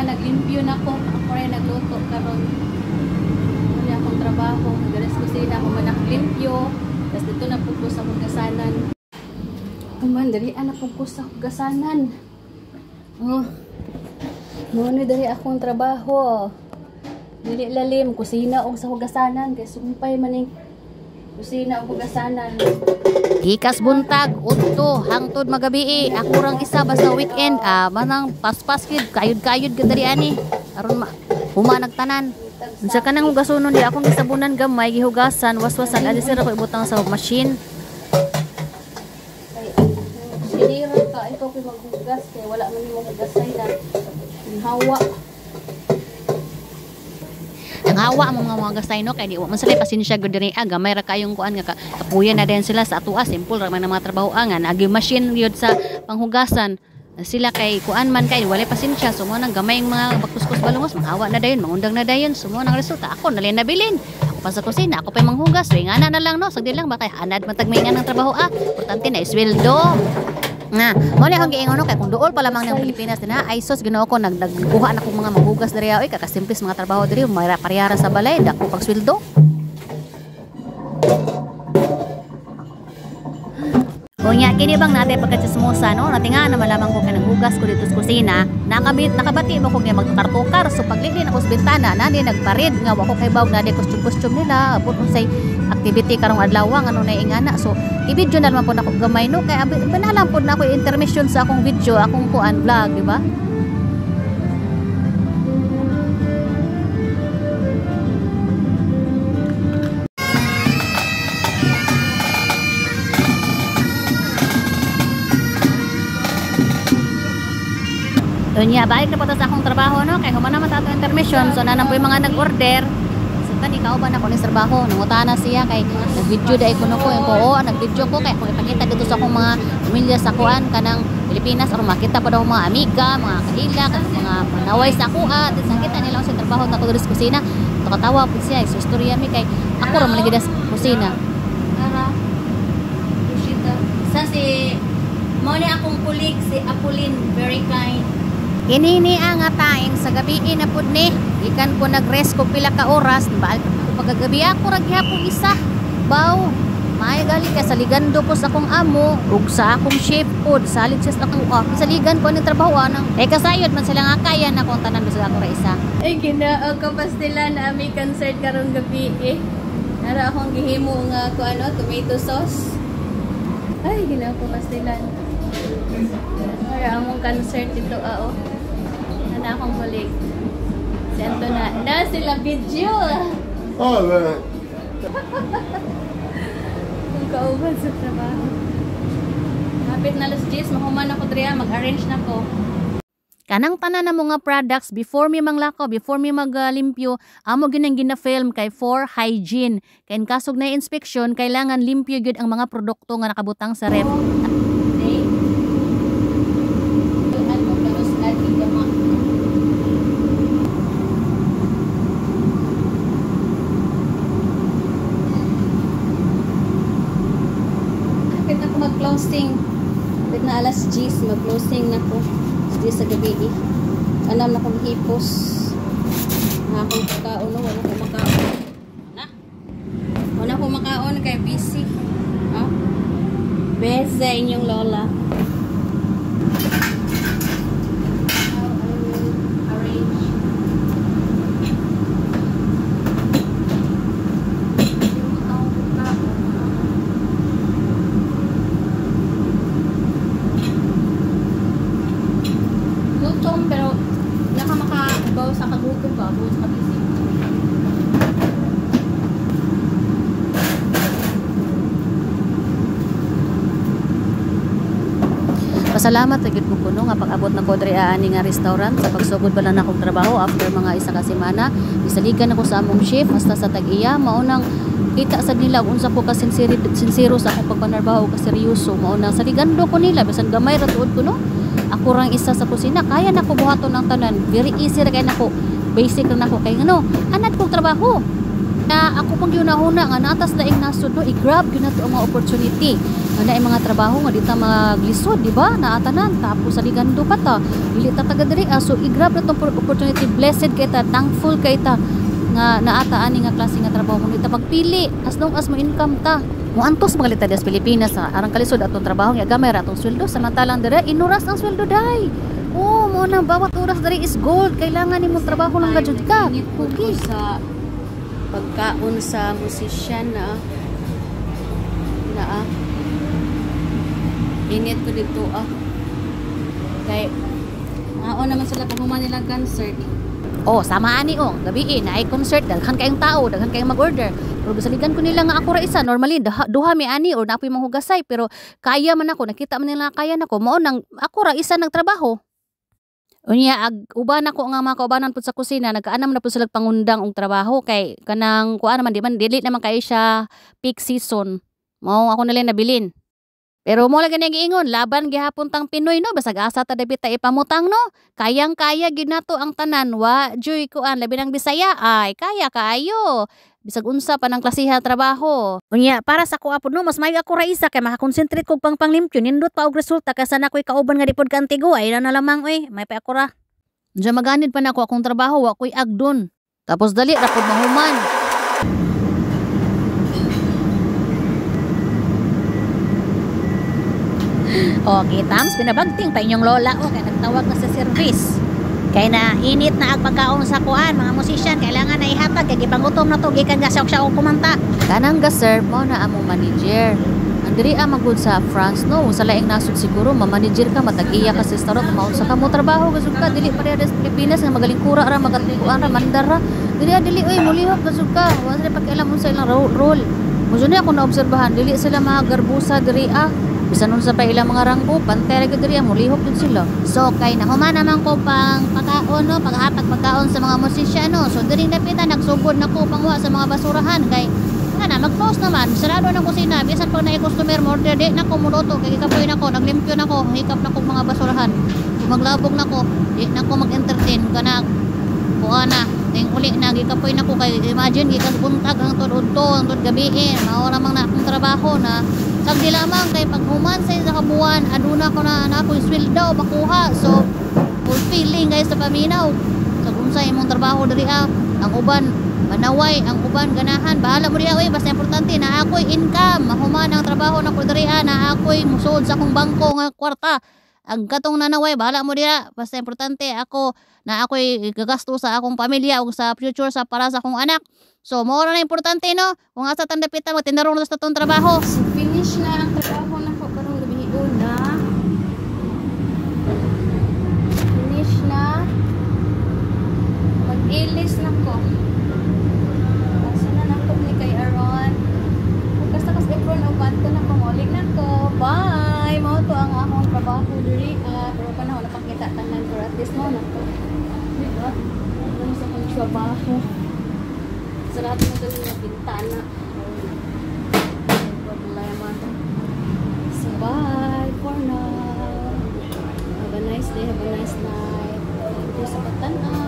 naglimpyo na ko. Ako rin nagluto karon. Wala akong trabaho. Nagalas ko sila ako man naglimpyo. Tapos dito na po sa hugasanan. Kuman, dali na po sa hugasanan. Oh. Muna dali akong trabaho. Dili lalim. Kusina o sa hugasanan. Kaya sumpay maning kusina o hugasanan. Gikas buntag, udto, hangtod magabi ako rang isa basta weekend, manang paspas kid, kayod-kayod gid diri ani. Aron humanag tanan. Unsa kanang hugasonon di akong gisabunan gamay gihugasan, waswasan ali sira ko ibutang sa machine. Sinira ka ito ko maghugas kay wala man mo hugasay na. Hawa. Ang hawa ang mga gastay no kay di man sila pasensya gud diri gamay ra kayong kuan nga kapuyan na din sila sa atuwa simple ra man ang mga trabaho nga agi machine yun sa panghugasan sila kay kuan man kay wala pasensya sumo nang gamay ang mga bagkuskus balungos manghawa na dayon mangundang na dayon sumo nang resulta ako nalin nabilin ako pa sa kusina ako pa manghugas way ngana na lang no sagdi lang ba kay anad matag may nga ng trabaho importante na isweldo nga mo ni akong giingon no kay kung duol pa lamang ng Pilipinas din ay sos Ginoo ko nagkuha na ko mga maghugas diri oy kakasimples mga trabaho diri may parehara sa balay dako pag sweldo. Kunya kini bang natin pagkatsismosa no natinga na malamang ko kay naghugas ko dito sa kusina nakabati mo ko nga magtukar-tukar so paglili na ko sa bintana nani nagparid nga wa ko kay bawg na de costume nila abot unsay activity karong adlaw ano na ingana so i-video na naman po nako gamay no kay banalan po na ako intermission sa akong video akong kuan vlog di ba. Unya balik na po sa akong trabaho no kay human naman tato intermission so nanang po yung mga nag-order so tani ikaw ba na ko ni trabaho nangutana siya kay nag-video dai kuno ko oo nag-video ko kay ako ipakita dito sa akong mga pamilya sa kuan kanang Pilipinas aron makita pa daw mga amiga mga kaila mga manaway sa ako at sakita nila sa trabaho na ko diri sa kusina katawa po siya istorya mi kay ako ra man gid sa kusina sa si mo ni akong colleague si Apulin very kind. Inini ang time sa gabi na pud ni ikan ko nag-rest ko pila ka oras balik ko pagagabi ako ra gihapon isa baw may gali ka saligando ko sa akong amo ug sa akong chef pod salig sa akong saligan ko ni trabaho nang kasayod man sila nga kaya na kung tanan bisag ako ra isa ay ginoo kapastilan na ami concert karon gabi nara akong gihimo nga ko tomato sauce ay ginoo kapastilan para among concert ito na akong balik. Sento na sila video. Oh, man. Kung kauban sa trabaho. Hapit na alas 10, mahuman ako diriya, mag-arrange na ko. Kanang tanan na mga products before mi manglako, before mi maglimpyo, amo ginang gina-film kay for hygiene. Kay kasog na inspection, kailangan limpyo gyud ang mga produkto nga nakabutang sa ref. Closing bit na alas 10 mag-closing na ko sa gabi anam na kong hipos na akong pagkaon wala akong makaon kaya busy beza inyong lola pero nakamakabaw sa kagutom ba buos sa busy Pasalamat sa gid ko kuno nga pag-abot na ko diri ani nga restaurant sa pagsugod ba lang akong trabaho after mga isa ka semana isaligan ako sa among chef hasta sa tag-iya maunang kita sa nila unsa ko ka sincero sa akong pagpanarbaho ka seryoso maunang saligando ko nila bisan gamay ra tuod ko no ako rang isa sa kusina kaya nako buhaton ang tanan very easy ra kay nako basic ra nako kay ngano anad kong trabaho na ako pang yunahuna nga natas daing nasud no i-grab gyud nato ang mga opportunity Ano ay mga trabaho nga dita maglisod, di ba? Naatanan tapos sa ligando pa ta. Dili ta taga diri. So i-grab na tong opportunity. Blessed kay ta, thankful kay ta nga naata ani nga klase nga trabaho mo dita pagpili as long as mo income ta. Mo antos mga lita des Pilipinas sa arang kalisod atong trabaho nga gamay ra atong sweldo samantalang dira inuras ang sweldo day. Oh, mo nang bawat oras diri is gold. Kailangan nimo trabaho lang gajud ka. Okay. Sa pagkaon sa musician na init ko dito kay maon naman sila pag human nilang concert. Oh, sama ani gabi na ay concert daghan kayong tao, daghan kayong mag-order. Pero bisaligan ko nila nga ako ra isa, normally duha mi ani or napoy manghugasay pero kaya man ako, nakita man nila kaya nako, mao nang ako ra isa nagtrabaho. Unya uban ako nga mga kaubanan pud sa kusina, nagaanam na pud sila pangundang og trabaho kay kanang kuan naman di man dili naman kay siya peak season. Mao ako na lang nabilin. Pero mo lang ganyan giingon, laban gihapon tang Pinoy no, basag asa ta dapit ta ipamutang no. Kayang-kaya gid nato ang tanan, wa joy kuan labi ng Bisaya ay kaya kaayo. Bisag unsa pa ng klasiha trabaho. Unya para sa ko apod no, mas may ako ra isa kay makakonsentrate kog pangpanglimpyo nindot pa og resulta kaysa na ko'y kauban nga dipod kantigo ay na lamang may pa ako ra. Diyan maganid pa nako akong trabaho, wa ko'y agdon. Tapos dali ra pud mahuman. Okay, Tams, pinabagting pa inyong lola kaya nagtawag na sa service. Kaya na init na ang pagkaon sa kuan, mga musician, kailangan na ihatag, kaya gipangutom na to, gikan gasyaw-syaw kumanta. Kanang ga-serve mo na among manager. Andiri magud sa France, no? Sa laing nasod siguro, mamanager ka, matag-iya ka sa restaurant, maunsa ka mo trabaho, gasug ka, dili pa rin sa Pilipinas, nga magaling kura ra, magatikuan ra, mandar ra. Dili, mulihok, gasug ka, wala sila pakialam mo sa ilang role. Muso niya ako naobserbahan, dili sila mga garbusa diri bisan nun sa pa ilang mga ranggo, pantera ko diri mulihok din sila. So kay nahuman naman ko pang pagkaon no, paghatag pagkaon sa mga musician no. So diri dapitan nagsugod nako pangwa sa mga basurahan kay na mag-close naman, sarado ng kusina, bisan pag na customer mo order di nako muluto kay kapoy nako, naglimpyo nako, hikap nako mga basurahan. Kung maglabog nako, di nako mag-entertain kana kuana. Ting uli na gikapoy nako kay imagine gikas buntag ang tudto, ang gabi mao ra mang na akong trabaho na sagdi lamang kay paghuman sa kabuan aduna ko na ako'y sweldo makuha. So fulfilling guys sa paminaw sa unsay imong trabaho diri ang uban manaway, ang uban ganahan bahala mo diha basta importante na ako'y income mahuman ang trabaho nako diri na ako'y musud sa akong bangko nga kwarta. Ang katong nanaway bahala mo diha basta importante ako na ako'y gagasto sa akong pamilya o sa future sa para sa akong anak. So mo na importante no kung asa tandapita magtindarong sa tatong trabaho. So, finish na ang trabaho na ko karong gabi na. Finish na. Mag-ilis na ko. Asa na ko ni kay Aaron. Kastas Efron o bato na ko molig na ko. Bye. Mao to ang akong trabaho diri pero panahon napakita tanan for at least mo na ko. Diba? Ano sa akong trabaho. Sa lahat ng galing bintana. So bye for now. Have a nice day, have a nice night. Thank you sa pagtanaw.